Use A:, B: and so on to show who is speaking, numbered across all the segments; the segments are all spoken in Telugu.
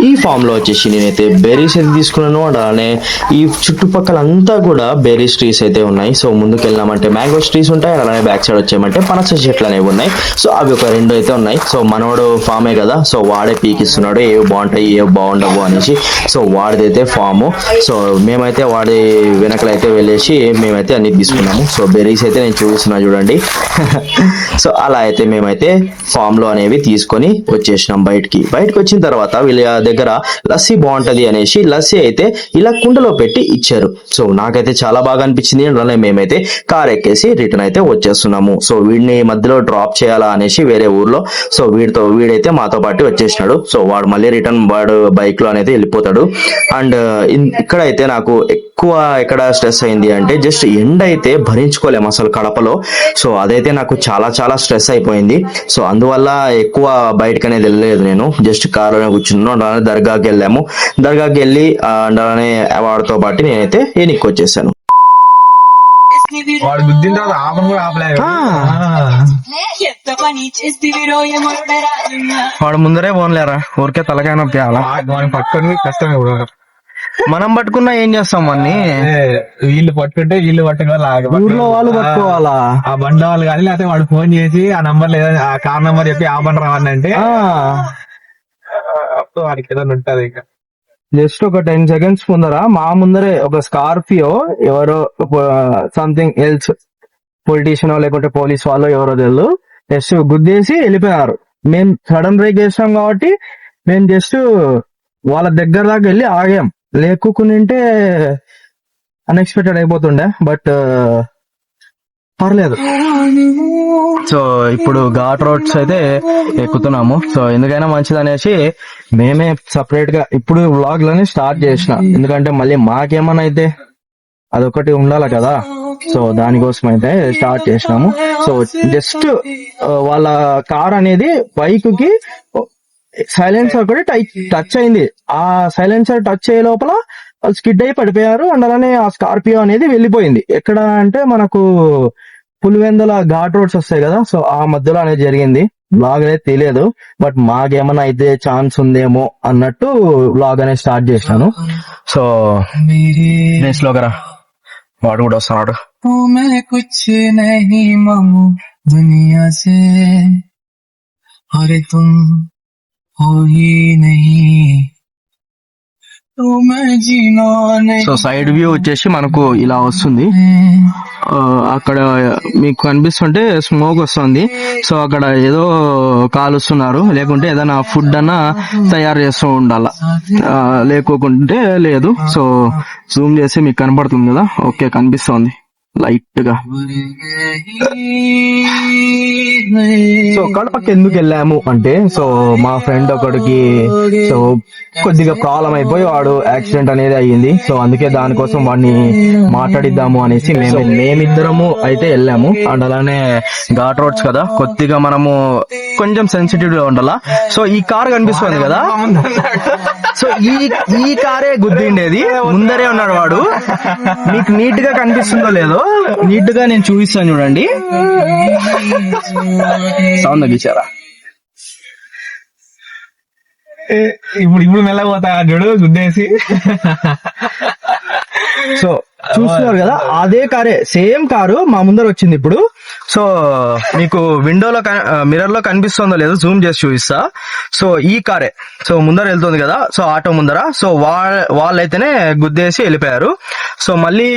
A: ఈ ఫామ్ లో వచ్చేసి నేనైతే బెర్రీస్ అయితే తీసుకున్నాను. అండ్ అలానే ఈ చుట్టుపక్కల అంతా కూడా బెర్రీస్ ట్రీస్ అయితే ఉన్నాయి. సో ముందుకు వెళ్ళామంటే మ్యాంగోస్ ట్రీస్ ఉంటాయి, అలానే బ్యాక్ సైడ్ వచ్చామంటే పనస చెట్లు అనేవి ఉన్నాయి. సో అవి ఒక 2 అయితే ఉన్నాయి. సో మనోడు ఫామే కదా, సో వాడే పీకిస్తున్నాడు ఏవి బాగుంటాయి ఏవి బాగుండవు అనేసి. So వాడిదైతే form. సో మేమైతే వాడి వెనకలైతే వెళ్ళేసి మేమైతే అన్ని తీసుకున్నాము. సో బెర్రీస్ అయితే నేను చూపిస్తున్నా చూడండి. సో అలా అయితే మేమైతే ఫామ్ లో అనేవి తీసుకొని వచ్చేసినాం. బయటకు వచ్చిన తర్వాత వీళ్ళ దగ్గర లస్సీ బాగుంటది అనేసి లస్సీ అయితే ఇలా కుండలో పెట్టి ఇచ్చారు. సో నాకైతే చాలా బాగా అనిపించింది. అలానే మేమైతే కార్ ఎక్కేసి రిటర్న్ అయితే వచ్చేస్తున్నాము. సో వీడిని మధ్యలో డ్రాప్ చేయాలా అనేసి వేరే ఊర్లో. సో వీడైతే మాతో పాటు వచ్చేసినాడు. సో వాడు మళ్ళీ రిటర్న్ వాడు బైక్ లో అనేది వెళ్ళిపోతాడు. అండ్ ఇక్కడైతే నాకు ఎక్కువ ఎక్కడ స్ట్రెస్ అయింది అంటే జస్ట్ ఎండ అయితే భరించుకోలేము అసలు కడపలో. సో అదైతే నాకు చాలా చాలా స్ట్రెస్ అయిపోయింది. సో అందువల్ల ఎక్కువ బయటకు అనేది వెళ్ళలేదు. నేను జస్ట్ కారులోనే కూర్చున్నాను. అలానే దర్గాకి వెళ్ళాము. దర్గాకి వెళ్ళి అలానే వాడితో పాటు నేనైతే ఎనికి వచ్చేసాను.
B: వాడు గుద్దిన తర్వాత ఆపను కూడా ఆపలేదు.
C: వాడు ముందరే పోన్లేరా, ఊరికే తలకాయ నొప్పి
B: పట్టుకొని కష్టమే కూడా.
C: మనం పట్టుకున్నా ఏం చేస్తాం అన్ని.
B: వీళ్ళు పట్టుకుంటే వీళ్ళు పట్టుకోవాలి,
C: ఊర్లో వాళ్ళు పట్టుకోవాలా.
B: ఆ బండి వాళ్ళు కానీ లేకపోతే వాడు ఫోన్ చేసి ఆ నంబర్ లేదా ఆ కార్ నంబర్ చెప్పి ఆ బండి రావని అంటే వాడికి ఏదైనా ఉంటది. ఇక
C: జస్ట్ ఒక 10 seconds ముందర మా ముందరే ఒక స్కార్పియో ఎవరో సంథింగ్ ఎల్స్ పొలిటీషియన్ లేకుంటే పోలీస్ వాళ్ళు ఎవరో తెలియదు జస్ట్ గుద్దేసి వెళ్ళిపోయారు. మేము సడన్ బ్రేక్ చేసాం కాబట్టి మేము జస్ట్ వాళ్ళ దగ్గర దాకా వెళ్ళి ఆగాం. లేకుంటే అన్ఎక్స్పెక్టెడ్ అయిపోతుండే. బట్ పర్లేదు. సో ఇప్పుడు ఘాట్ రోడ్స్ అయితే ఎక్కుతున్నాము. సో ఎందుకైనా మంచిది అనేసి మేమే సపరేట్ గా ఇప్పుడు వ్లాగ్ లోనే స్టార్ట్ చేసిన. ఎందుకంటే మళ్ళీ మాకేమన్నా అయితే అదొకటి ఉండాలి కదా. సో దానికోసం అయితే స్టార్ట్ చేసినాము. సో జస్ట్ వాళ్ళ కార్ అనేది బైక్ కి సైలెన్సర్ ఒకటి టచ్ అయింది. ఆ సైలెన్సర్ టచ్ అయ్యే లోపల వాళ్ళు స్కిడ్ అయి పడిపోయారు. అండ్ అలానే ఆ స్కార్పియో అనేది వెళ్ళిపోయింది. ఎక్కడ అంటే మనకు పులివెందుల ఘాట్ రోడ్స్ వస్తాయి కదా, సో ఆ మధ్యలో అనేది జరిగింది. బ్లాగ్ అనేది తెలియదు, బట్ మాకేమన్నా అయితే ఛాన్స్ ఉందేమో అన్నట్టు బ్లాగ్ అనేది స్టార్ట్ చేసినాను. సో లోకరా వాడు కూడా వస్తున్నాడు. దునియా సే అరే తుమ్ హో he Nahi. So side view వచ్చేసి మనకు ఇలా వస్తుంది. అక్కడ మీకు కనిపిస్తుంటే స్మోక్ వస్తుంది. సో అక్కడ ఏదో కాలుస్తున్నారు, లేకుంటే ఏదైనా ఫుడ్ అన్నా తయారు చేస్తూ ఉండాల, లేకుంటే లేదు. సో జూమ్ చేసి మీకు కనపడుతుంది కదా, ఓకే కనిపిస్తుంది లైట్ గా. సో కడపకి ఎందుకు వెళ్ళాము అంటే, సో మా ఫ్రెండ్ ఒకడికి సో కొద్దిగా ప్రాబ్లం అయిపోయి వాడు యాక్సిడెంట్ అనేది అయ్యింది. సో అందుకే దానికోసం వాడిని మాట్లాడిద్దాము అనేసి మేమిద్దరము అయితే వెళ్ళాము. అండ్ అలానే ఘాట్ రోడ్స్ కదా, కొద్దిగా మనము కొంచెం సెన్సిటివ్ గా ఉండాలా. సో ఈ కార్ కనిపిస్తుంది కదా, సో ఈ కారే గుద్దిండేది. ముందరే ఉన్నాడు వాడు. మీకు నీట్ గా కనిపిస్తుందో లేదో, నీట్ గా నేను చూపిస్తాను చూడండి. సౌండ్ తగ్గించారా?
B: ఇప్పుడు మెల్లపోతా చూడు గుద్దేసి.
C: సో చూస్తున్నారు కదా, అదే కారే, సేమ్ కారు మా ముందర వచ్చింది ఇప్పుడు. సో మీకు విండోలో మిర్రర్ లో కనిపిస్తుందో లేదో జూమ్ చేసి చూపిస్తా. సో ఈ కారే సో ముందర వెళ్తుంది కదా, సో ఆటో ముందర. సో వాళ్ళైతేనే గుద్దేసి వెళ్ళిపోయారు. సో మళ్ళీ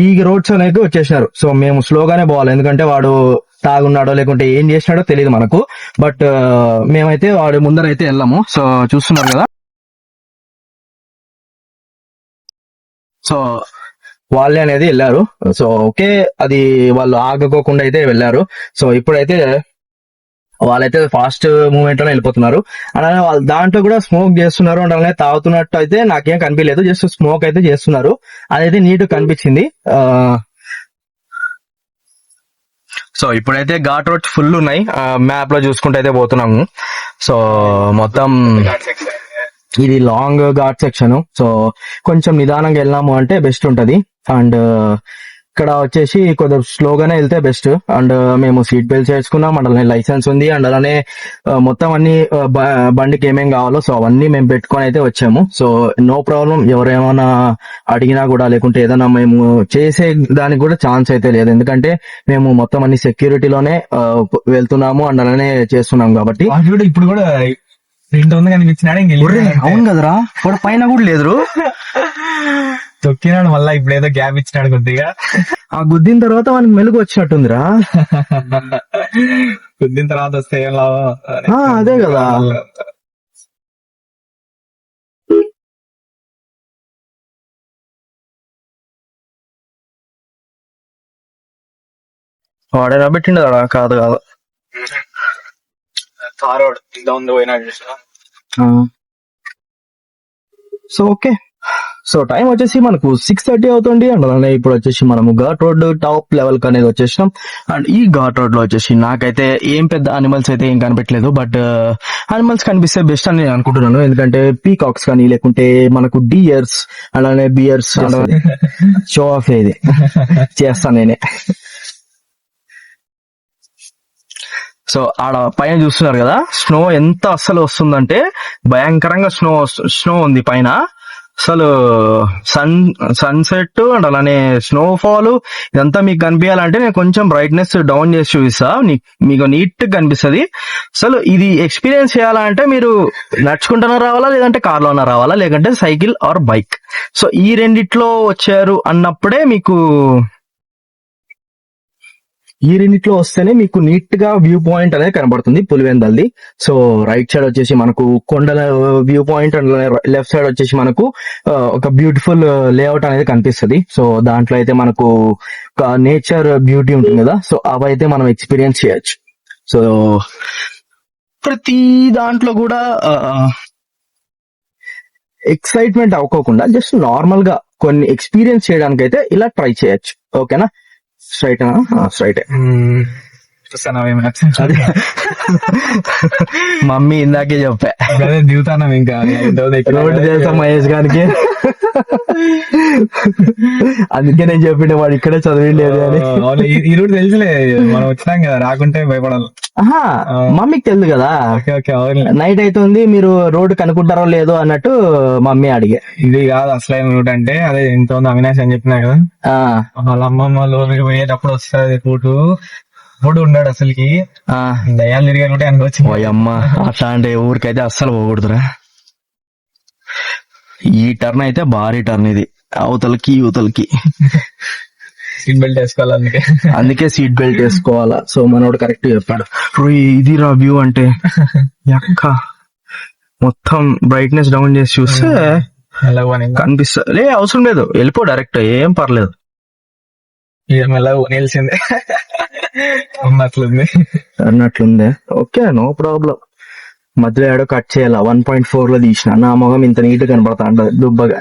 C: ఈ రోడ్స్ అనేది వచ్చేసినారు. సో మేము స్లోగానే పోవాలి, ఎందుకంటే వాడు తాగున్నాడో లేకుంటే ఏం చేసినాడో తెలియదు మనకు. బట్ మేమైతే వాడు ముందర అయితే వెళ్ళాము. సో చూస్తున్నారు కదా, సో వాళ్ళే అనేది వెళ్ళారు. సో ఓకే, అది వాళ్ళు ఆగకోకుండా అయితే వెళ్ళారు. సో ఇప్పుడైతే వాళ్ళైతే ఫాస్ట్ మూవ్మెంట్ లోనే వెళ్ళిపోతున్నారు. అలానే వాళ్ళు దాంట్లో కూడా స్మోక్ చేస్తున్నారు. అంటే అలానే తాగుతున్నట్టు అయితే నాకేం కనిపించలేదు, జస్ట్ స్మోక్ అయితే చేస్తున్నారు. అదైతే నీట్ కనిపించింది. సో ఇప్పుడైతే ఘాట్ రోడ్స్ ఫుల్ ఉన్నాయి. మ్యాప్ లో చూసుకుంటూ అయితే పోతున్నాము. సో మొత్తం ఇది లాంగ్ ఘాట్ సెక్షన్. సో కొంచెం నిదానంగా వెళ్ళాము అంటే బెస్ట్ ఉంటది. అండ్ ఇక్కడ వచ్చేసి కొద్దిగా స్లోగానే వెళ్తే బెస్ట్. అండ్ మేము సీట్ బెల్ట్స్ వేసుకున్నాం, అండ్ అలానే లైసెన్స్ ఉంది, అండ్ అలానే మొత్తం అన్ని బండికి ఏమేం కావాలో సో అవన్నీ మేము పెట్టుకొని అయితే వచ్చాము. సో నో ప్రాబ్లం, ఎవరేమైనా అడిగినా కూడా లేకుంటే ఏదైనా మేము చేసే దానికి కూడా ఛాన్స్ అయితే లేదు, ఎందుకంటే మేము మొత్తం అన్ని సెక్యూరిటీలోనే వెళ్తున్నాము అండ్ అలానే చేస్తున్నాం కాబట్టి.
B: చూడు ఇప్పుడు కూడా ప్రింట్ ఉంది కనిపించినాడు
C: అవును కదరా, వాడు పైన కూడా లేదు,
B: తొక్కినాడు మళ్ళా ఇప్పుడు ఏదో గ్యాప్ ఇచ్చినాడు కొద్దిగా.
C: ఆ గుద్దిన తర్వాత మనకి మెలుగు వచ్చినట్టుందిరా.
B: గుద్దిన తర్వాత వస్తే ఏం లాభం?
C: అదే కదా. వాడే రాబెట్టిండు అడా, కాదు కాదు
B: తారోడు ఇంత ఉంది పోయినాడు చూసినా.
C: సో ఓకే, సో టైం వచ్చేసి మనకు 6:30 అవుతుంది. అండ్ అలానే ఇప్పుడు వచ్చేసి మనము ఘాట్ రోడ్ టాప్ లెవెల్ కి అనేది వచ్చేసినాం. అండ్ ఈ ఘాట్ రోడ్ లో వచ్చేసి నాకైతే ఏం పెద్ద అనిమల్స్ అయితే ఏం కనిపించలేదు, బట్ అనిమల్స్ కనిపిస్తే బెస్ట్ అని నేను అనుకుంటున్నాను, ఎందుకంటే పీకాక్స్ కానీ లేకుంటే మనకు డియర్స్ అలానే బియర్స్ షో ఆఫ్ ఇది చేస్తాను నేనే. సో ఆడ పైన చూస్తున్నారు కదా, స్నో ఎంత అస్సలు వస్తుందంటే భయంకరంగా స్నో ఉంది పైన. అసలు సన్సెట్ అండ్ అలానే స్నోఫాల్ ఇదంతా మీకు కనిపించాలంటే నేను కొంచెం బ్రైట్నెస్ డౌన్ చేసి చూపిస్తా, మీకు నీట్ గా కనిపిస్తుంది. అసలు ఇది ఎక్స్పీరియన్స్ చేయాలంటే మీరు నడుచుకుంటున్నా రావాలా, లేదంటే కార్లోనా రావాలా, లేదంటే సైకిల్ ఆర్ బైక్. సో ఈ రెండిట్లో వచ్చారు అన్నప్పుడే మీకు, ఈ రెండిట్లో వస్తేనే మీకు నీట్ గా వ్యూ పాయింట్ అనేది కనబడుతుంది పులివెందల్ది. సో రైట్ సైడ్ వచ్చేసి మనకు కొండల view point and left side వచ్చేసి మనకు ఒక బ్యూటిఫుల్ లేఅవుట్ అనేది కనిపిస్తుంది. సో దాంట్లో అయితే మనకు నేచర్ బ్యూటీ ఉంటుంది కదా, సో అవైతే మనం ఎక్స్పీరియన్స్ చేయొచ్చు. సో ప్రతి దాంట్లో కూడా ఎక్సైట్మెంట్ అవ్వకోకుండా జస్ట్ నార్మల్ గా కొన్ని ఎక్స్పీరియన్స్ చేయడానికి అయితే ఇలా ట్రై చేయొచ్చు. ఓకేనా? స్ట్రైట్ స్ట్రైట్
B: చూస్తాను
C: అదే మమ్మీ ఇందాకే చెప్పా,
B: దిగుతాను ఇంకా
C: రోడ్డు చేస్తాం మహేష్ గారికి, అందుకే నేను చెప్పిండే వాడు ఇక్కడే చదివిండేది అని.
B: ఈ రూట్ తెలుసులే, మనం వచ్చినాం కదా, రాకుంటే భయపడాలి.
C: మమ్మీకి తెలుసు కదా, నైట్ అవుతుంది మీరు రోడ్డు కనుక్కుంటారో లేదో అన్నట్టు మమ్మీ అడిగే.
B: ఇది కాదు అసలైన రూట్ అంటే, అదే ఇంత ఉంది అవినాష్ అని చెప్పినా కదా, వాళ్ళ అమ్మమ్మ లోపలికి పోయేటప్పుడు వస్తుంది రోడ్డు ఉన్నాడు అసలుకి దయాలు తిరిగానుంటే అనుకోవచ్చు.
C: అమ్మ అట్లా అంటే ఊరికైతే అస్సలు పోకూడదురా. ఈ టర్న్ అయితే భారీ టర్న్, ఇది అవతలకి యువతలకి
B: సీట్ బెల్ట్ వేసుకోవాలి,
C: అందుకే సీట్ బెల్ట్ వేసుకోవాలా. సో మనోడు కరెక్ట్ చెప్పాడు. ఇది రా వ్యూ అంటే ఎక్క మొత్తం బ్రైట్నెస్ డౌన్ చేసి చూస్తే కనిపిస్తుంది. లే అవసరం లేదు, వెళ్ళిపో డైరెక్ట్, ఏం పర్లేదు.
B: మెల్లగా నిలిచిందే
C: అన్నట్లుందే. Okay, no problem. మధ్యలో ఏడో కట్ చేయాల, 1.4 లో తీసిన, నా మొగం ఇంత నీట్ కనపడతా అంటది దుబ్బగా.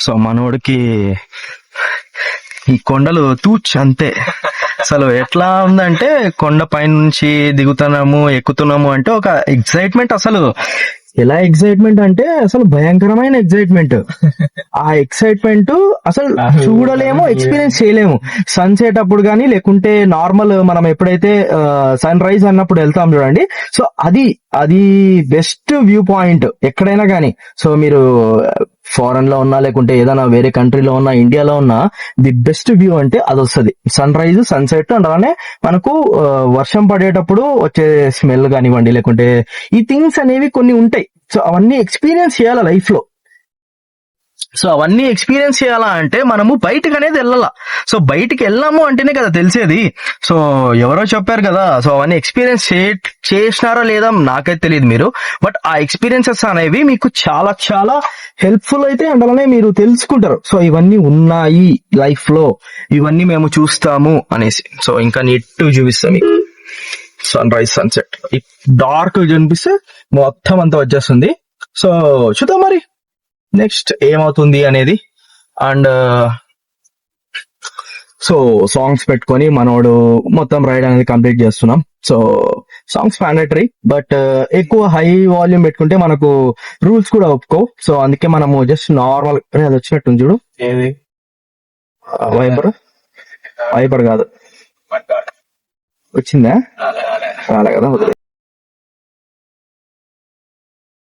C: సో మనోడికి ఈ కొండలు అంతే. అసలు ఎట్లా ఉందంటే కొండ పైన నుంచి దిగుతున్నాము ఎక్కుతున్నాము అంటే ఒక ఎక్సైట్మెంట్, అసలు ఎలా ఎక్సైట్మెంట్ అంటే అసలు భయంకరమైన ఎక్సైట్మెంట్. ఆ ఎక్సైట్మెంట్ అసలు చూడలేము, ఎక్స్పీరియన్స్ చేయలేము. సన్సెట్ అప్పుడు కానీ లేకుంటే నార్మల్ మనం ఎప్పుడైతే సన్ రైజ్ అన్నప్పుడు వెళ్తాం చూడండి, సో అది బెస్ట్ వ్యూ పాయింట్ ఎక్కడైనా కానీ. సో మీరు ఫారెన్ లో ఉన్నా లేకుంటే ఏదైనా వేరే కంట్రీలో ఉన్నా ఇండియాలో ఉన్నా ది బెస్ట్ వ్యూ అంటే అది వస్తుంది. సన్ రైజ్ సన్సెట్ అండ్ అలానే మనకు వర్షం పడేటప్పుడు వచ్చే స్మెల్ కానివ్వండి, లేకుంటే ఈ థింగ్స్ అనేవి కొన్ని ఉంటాయి. సో అవన్నీ ఎక్స్పీరియన్స్ చేయాలి లైఫ్ లో. సో అవన్నీ ఎక్స్పీరియన్స్ చేయాలా అంటే మనము బయటకు అనేది వెళ్ళాలా. సో బయటికి వెళ్ళాము అంటేనే కదా తెలిసేది. సో ఎవరో చెప్పారు కదా, సో అవన్నీ ఎక్స్పీరియన్స్ చేసినారా లేదా నాకైతే తెలియదు మీరు, బట్ ఆ ఎక్స్పీరియన్సెస్ అనేవి మీకు చాలా చాలా హెల్ప్ఫుల్ అయితే అండ్ అలానే మీరు తెలుసుకుంటారు. సో ఇవన్నీ ఉన్నాయి లైఫ్ లో, ఇవన్నీ మేము చూస్తాము అనేసి. సో ఇంకా నీట్ చూపిస్తాం మీకు సన్ రైజ్ సన్సెట్. డార్క్ కనిపిస్తే మొత్తం అంతా వచ్చేస్తుంది. సో చూద్దాం మరి నెక్స్ట్ ఏమవుతుంది అనేది. అండ్ సో సాంగ్స్ పెట్టుకొని మనోడు మొత్తం రైడ్ అనేది కంప్లీట్ చేస్తున్నాం. సో సాంగ్స్ మ్యాండేటరీ, బట్ ఎక్కువ హై వాల్యూమ్ పెట్టుకుంటే మనకు రూల్స్ కూడా ఒప్పుకో. సో అందుకే మనము జస్ట్ నార్మల్ అది వచ్చినట్టుంది చూడు,
B: ఏది
C: వైపర్ కాదు, వచ్చిందా? రాలే కదా, వదిలే.